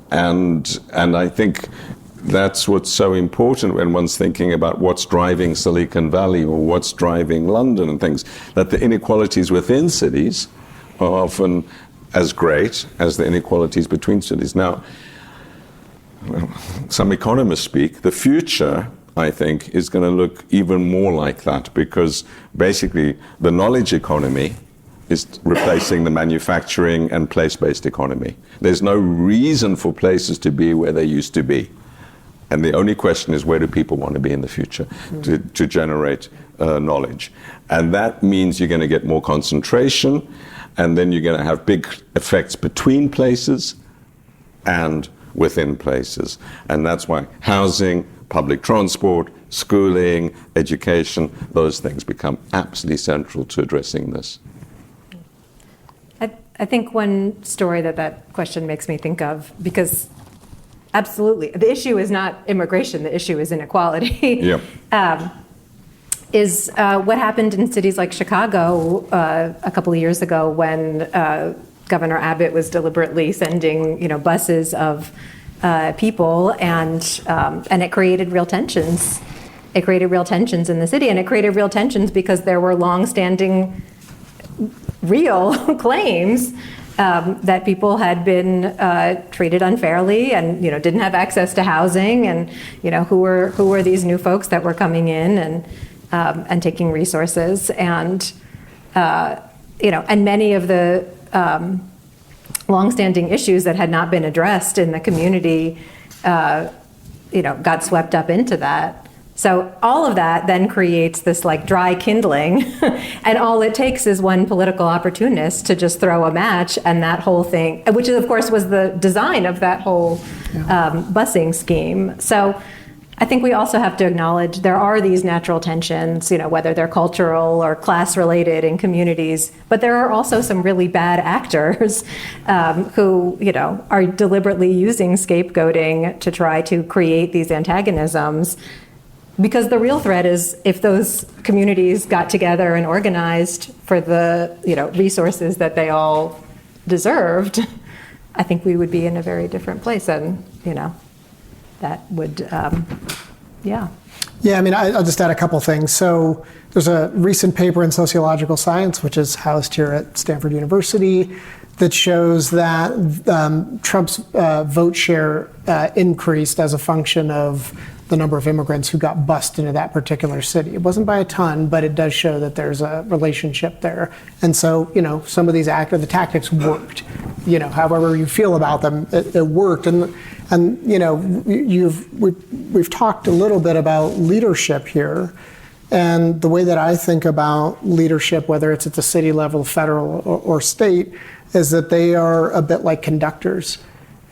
and I think that's what's so important when one's thinking about what's driving Silicon Valley or what's driving London and things, that the inequalities within cities are often as great as the inequalities between cities. Now, some economists speak, the future, I think, is going to look even more like that, because basically the knowledge economy is replacing the manufacturing and place-based economy. There's no reason for places to be where they used to be. And the only question is, where do people want to be in the future to generate knowledge? And that means you're going to get more concentration, and then you're going to have big effects between places and within places. And that's why housing, public transport, schooling, education, those things become absolutely central to addressing this. I think one story that question makes me think of, because absolutely, the issue is not immigration, the issue is inequality. Yeah. Is what happened in cities like Chicago a couple of years ago when Governor Abbott was deliberately sending, buses of people, and it created real tensions. It created real tensions in the city, and it created real tensions because there were long-standing, real claims that people had been treated unfairly and didn't have access to housing, and who were these new folks that were coming in and taking resources, and and many of the longstanding issues that had not been addressed in the community got swept up into that. So all of that then creates this dry kindling, and all it takes is one political opportunist to just throw a match, and that whole thing, which of course was the design of that whole busing scheme. So I think we also have to acknowledge there are these natural tensions, whether they're cultural or class related in communities, but there are also some really bad actors who, are deliberately using scapegoating to try to create these antagonisms. Because the real threat is if those communities got together and organized for the, resources that they all deserved, I think we would be in a very different place, and, that would, yeah. Yeah, I'll just add a couple things. So there's a recent paper in Sociological Science, which is housed here at Stanford University, that shows that Trump's vote share increased as a function of the number of immigrants who got bused into that particular city. It wasn't by a ton, but it does show that there's a relationship there. And so, some of these the tactics worked. However you feel about them, it worked. And we've talked a little bit about leadership here, and the way that I think about leadership, whether it's at the city level, federal, or state, is that they are a bit like conductors.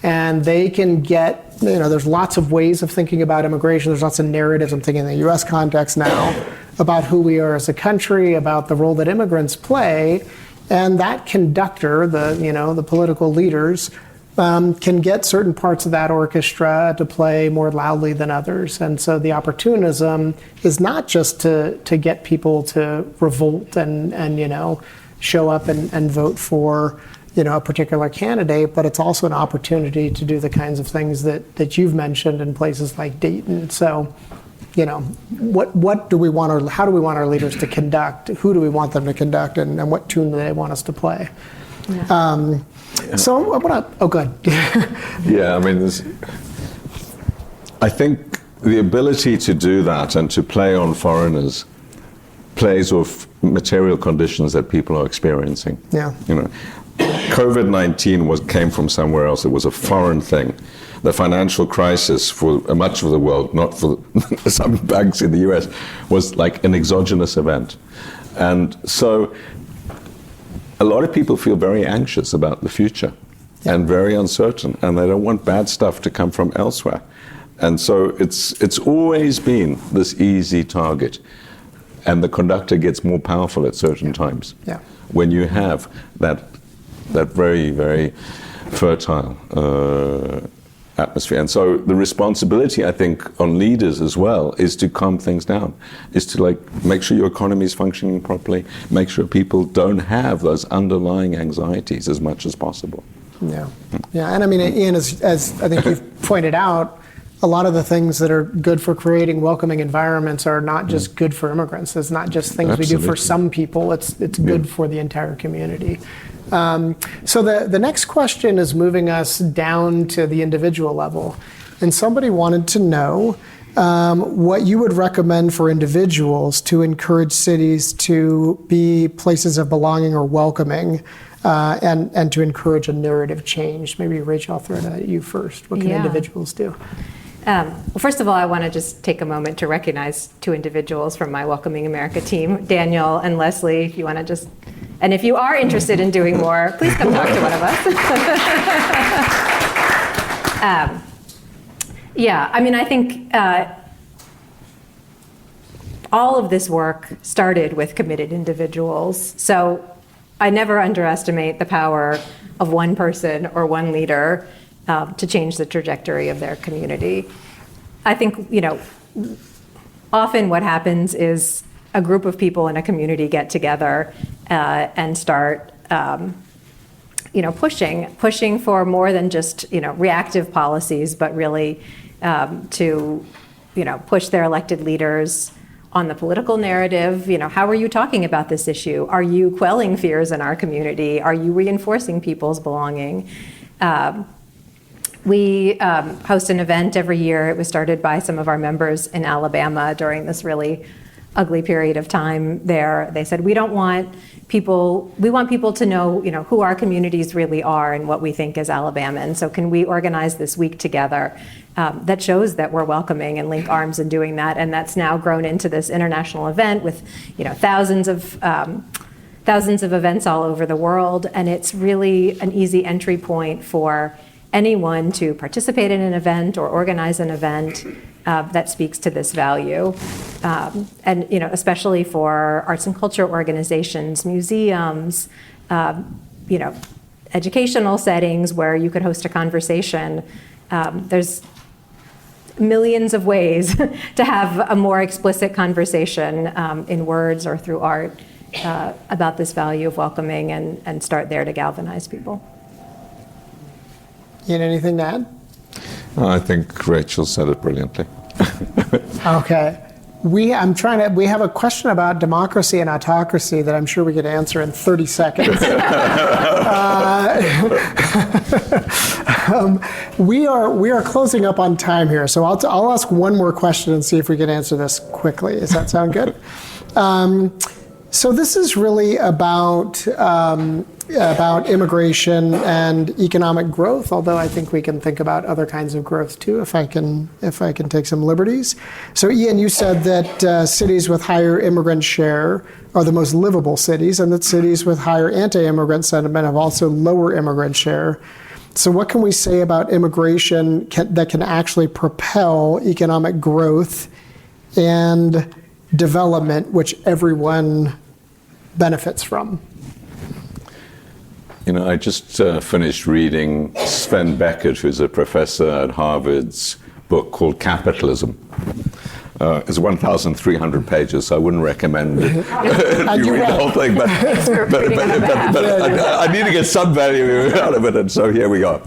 And they can get, there's lots of ways of thinking about immigration. There's lots of narratives, I'm thinking in the US context now, about who we are as a country, about the role that immigrants play. And that conductor, the political leaders, can get certain parts of that orchestra to play more loudly than others. And so the opportunism is not just to get people to revolt and show up and vote for a particular candidate, but it's also an opportunity to do the kinds of things that you've mentioned in places like Dayton. So, what do we want, or how do we want our leaders to conduct? Who do we want them to conduct, and what tune do they want us to play? Yeah. So I want to. Oh, go ahead. Yeah, I think the ability to do that and to play on foreigners plays off material conditions that people are experiencing. Yeah. COVID-19 came from somewhere else. It was a foreign thing. The financial crisis for much of the world, not for some banks in the US, was like an exogenous event. And so a lot of people feel very anxious about the future and very uncertain, and they don't want bad stuff to come from elsewhere. And so it's always been this easy target, and the conductor gets more powerful at certain times. Yeah. when you have that very, very fertile atmosphere. And so the responsibility, I think, on leaders as well is to calm things down, is to make sure your economy is functioning properly, make sure people don't have those underlying anxieties as much as possible. Yeah, and I mean, Ian, as I think you've pointed out, a lot of the things that are good for creating welcoming environments are not just good for immigrants. It's not just things we do for some people. It's good for the entire community. So the next question is moving us down to the individual level. And somebody wanted to know what you would recommend for individuals to encourage cities to be places of belonging or welcoming, and to encourage a narrative change. Maybe Rachel, I'll throw it at you first. What can individuals do? Well, first of all, I want to just take a moment to recognize two individuals from my Welcoming America team, Daniel and Leslie, if you want to just, and if you are interested in doing more, please come talk to one of us. I mean, I think all of this work started with committed individuals. So I never underestimate the power of one person or one leader to change the trajectory of their community. I think, often what happens is a group of people in a community get together and start, pushing for more than just, reactive policies, but really to, push their elected leaders on the political narrative. How are you talking about this issue? Are you quelling fears in our community? Are you reinforcing people's belonging? We host an event every year. It was started by some of our members in Alabama during this really ugly period of time there. They said, we want people to know, who our communities really are and what we think as Alabamans. So can we organize this week together that shows that we're welcoming and link arms in doing that? And that's now grown into this international event with, thousands of events all over the world. And it's really an easy entry point for anyone to participate in an event or organize an event that speaks to this value. And especially for arts and culture organizations, museums, educational settings where you could host a conversation. There's millions of ways to have a more explicit conversation in words or through art about this value of welcoming and start there to galvanize people. Ian, anything to add? I think Rachel said it brilliantly. Okay. We have a question about democracy and autocracy that I'm sure we could answer in 30 seconds. We are closing up on time here, so I'll ask one more question and see if we can answer this quickly. Does that sound good? So this is really about immigration and economic growth, although I think we can think about other kinds of growth too, if I can take some liberties. So Ian, you said that cities with higher immigrant share are the most livable cities, and that cities with higher anti-immigrant sentiment have also lower immigrant share. So what can we say about immigration that can actually propel economic growth and development, which everyone benefits from? I just finished reading Sven Beckert, who's a professor at Harvard's book called Capitalism. It's 1,300 pages, so I wouldn't recommend you read the whole thing, but I need to get some value out of it, and so here we go.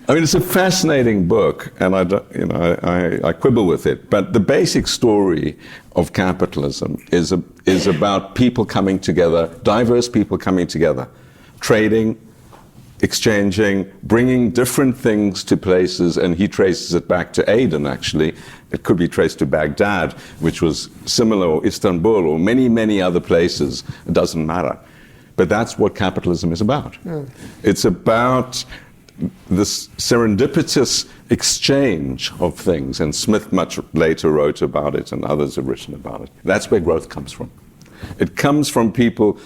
It's a fascinating book, and I quibble with it. But the basic story of capitalism is about people coming together, diverse people coming together, trading, exchanging, bringing different things to places, and he traces it back to Aden, actually. It could be traced to Baghdad, which was similar, or Istanbul, or many, many other places. It doesn't matter. But that's what capitalism is about. It's about this serendipitous exchange of things, and Smith much later wrote about it, and others have written about it. That's where growth comes from. It comes from people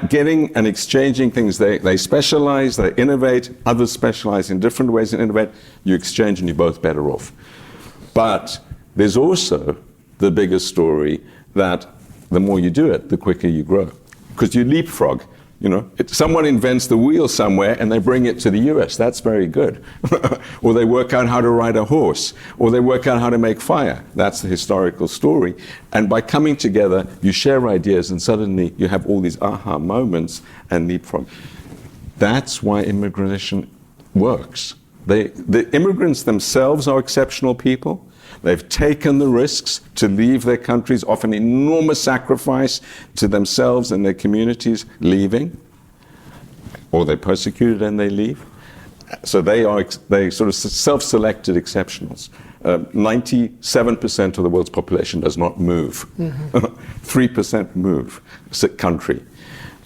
getting and exchanging things. They specialize, they innovate, others specialize in different ways and innovate. You exchange and you're both better off. But there's also the bigger story that the more you do it, the quicker you grow. Because you leapfrog. Someone invents the wheel somewhere and they bring it to the US. That's very good. Or they work out how to ride a horse. Or they work out how to make fire. That's the historical story. And by coming together, you share ideas and suddenly you have all these aha moments and leapfrog. That's why immigration works. The immigrants themselves are exceptional people. They've taken the risks to leave their countries, often enormous sacrifice to themselves and their communities, leaving, or they're persecuted and they leave. So they sort of self-selected exceptionals. 97% of the world's population does not move. 3% move country.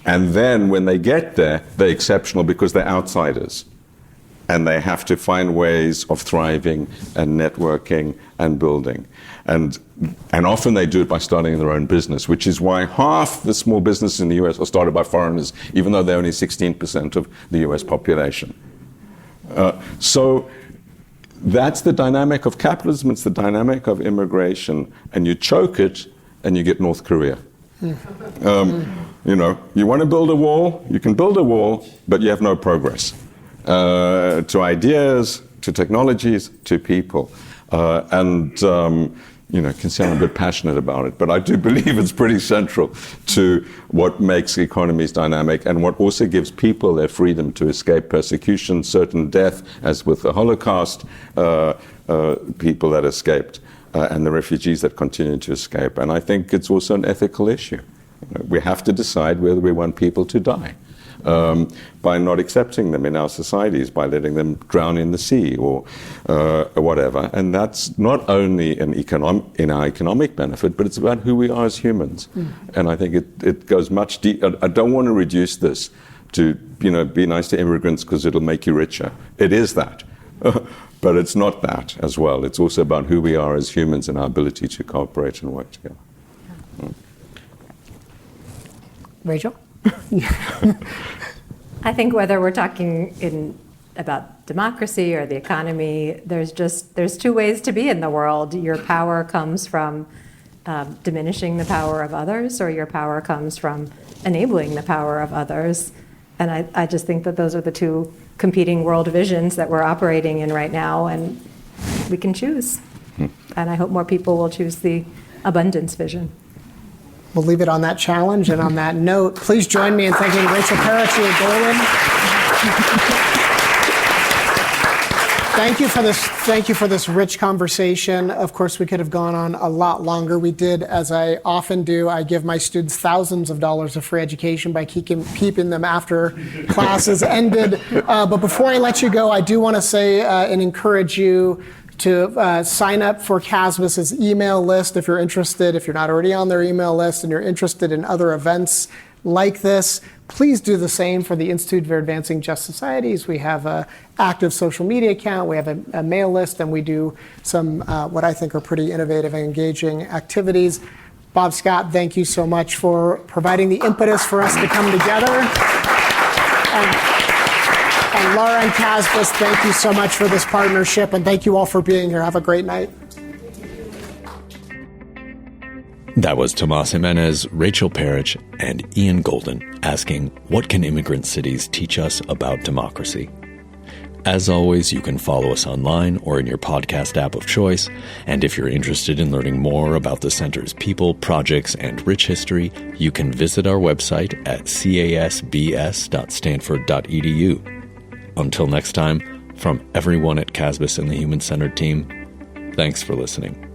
And then when they get there, they're exceptional because they're outsiders. And they have to find ways of thriving and networking and building. And often they do it by starting their own business, which is why half the small businesses in the US are started by foreigners, even though they're only 16% of the US population. So that's the dynamic of capitalism, it's the dynamic of immigration, and you choke it and you get North Korea. You want to build a wall, you can build a wall, but you have no progress. To ideas, to technologies, to people. Can sound a bit passionate about it, but I do believe it's pretty central to what makes economies dynamic and what also gives people their freedom to escape persecution, certain death, as with the Holocaust, people that escaped, and the refugees that continue to escape. And I think it's also an ethical issue. We have to decide whether we want people to die. By not accepting them in our societies, by letting them drown in the sea or whatever. And that's not only in our economic benefit, but it's about who we are as humans. And I think it goes much deeper. I don't want to reduce this to, be nice to immigrants because it'll make you richer. It is that. But it's not that as well. It's also about who we are as humans and our ability to cooperate and work together. Rachel? I think whether we're talking about democracy or the economy, there's two ways to be in the world. Your power comes from diminishing the power of others, or your power comes from enabling the power of others. And I just think that those are the two competing world visions that we're operating in right now, and we can choose. And I hope more people will choose the abundance vision. We'll leave it on that challenge and on that note. Please join me in thanking Rachel Perić, Ian Goldin. Thank you for this rich conversation. Of course, we could have gone on a lot longer. We did, as I often do, I give my students thousands of dollars of free education by keeping them after classes ended. But before I let you go, I do want to say and encourage you to sign up for CASBS's email list if you're interested. If you're not already on their email list and you're interested in other events like this, please do the same for the Institute for Advancing Just Societies. We have an active social media account, we have a mail list, and we do some what I think are pretty innovative and engaging activities. Bob Scott, thank you so much for providing the impetus for us to come together. And Laura and CASBS, thank you so much for this partnership, and thank you all for being here. Have a great night. That was Tomás Jiménez, Rachel Perić, and Ian Goldin asking, what can immigrant cities teach us about democracy? As always, you can follow us online or in your podcast app of choice. And if you're interested in learning more about the Center's people, projects, and rich history, you can visit our website at casbs.stanford.edu. Until next time, from everyone at CASBS and the Human Centered team, thanks for listening.